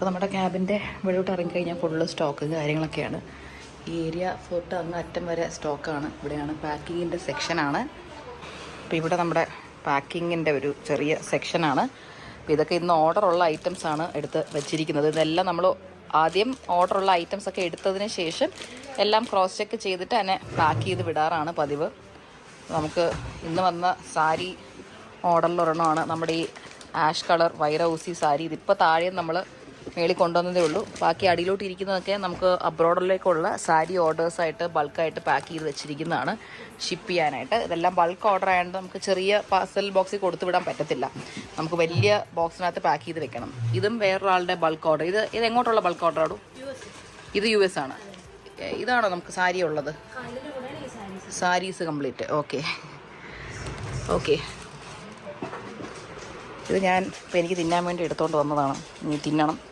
അപ്പോൾ നമ്മുടെ ക്യാബിൻ്റെ വെളിയോട്ട് ഇറങ്ങിക്കഴിഞ്ഞാൽ ഫുള്ള് സ്റ്റോക്ക് കാര്യങ്ങളൊക്കെയാണ്. ഈ ഏരിയ തൊട്ട് അങ്ങ് അറ്റം വരെ സ്റ്റോക്കാണ്. ഇവിടെയാണ് പാക്കിങ്ങിൻ്റെ സെക്ഷനാണ്. അപ്പോൾ ഇവിടെ നമ്മുടെ പാക്കിങ്ങിൻ്റെ ഒരു ചെറിയ സെക്ഷനാണ്. അപ്പോൾ ഇതൊക്കെ ഇന്ന് ഓർഡറുള്ള ഐറ്റംസാണ് എടുത്ത് വെച്ചിരിക്കുന്നത്. ഇതെല്ലാം നമ്മൾ ആദ്യം ഓർഡറുള്ള ഐറ്റംസൊക്കെ എടുത്തതിന് ശേഷം എല്ലാം ക്രോസ് ചെക്ക് ചെയ്തിട്ട് തന്നെ പാക്ക് ചെയ്ത് വിടാറാണ് പതിവ്. നമുക്ക് ഇന്ന് വന്ന സാരി ഓർഡറിലൊരെണ്ണമാണ് നമ്മുടെ ഈ ആഷ് കളർ വൈറൗസി സാരി. ഇതിപ്പോൾ താഴെ നമ്മൾ മേളിൽ കൊണ്ടുവന്നതേ ഉള്ളൂ. ബാക്കി അടിയിലോട്ട് ഇരിക്കുന്നതൊക്കെ നമുക്ക് അബ്രോഡിലേക്കുള്ള സാരി ഓർഡേഴ്സായിട്ട് ബൾക്കായിട്ട് പാക്ക് ചെയ്ത് വെച്ചിരിക്കുന്നതാണ് ഷിപ്പ് ചെയ്യാനായിട്ട്. ഇതെല്ലാം ബൾക്ക് ഓർഡർ ആയതുകൊണ്ട് നമുക്ക് ചെറിയ പാർസൽ ബോക്സിൽ കൊടുത്തു വിടാൻ പറ്റത്തില്ല. നമുക്ക് വലിയ ബോക്സിനകത്ത് പാക്ക് ചെയ്ത് വെക്കണം. ഇതും വേറൊരാളുടെ ബൾക്ക് ഓർഡർ. ഇത് എങ്ങോട്ടുള്ള ബൾക്ക് ഓർഡർ ആണോ? ഇത് US ആണ്. ഇതാണോ നമുക്ക് സാരി ഉള്ളത്? സാരീസ് കംപ്ലീറ്റ്. Okay okay. ഇത് ഞാൻ ഇപ്പോൾ എനിക്ക് തിന്നാൻ വേണ്ടി എടുത്തുകൊണ്ട് വന്നതാണ്. ഇനി തിന്നണം.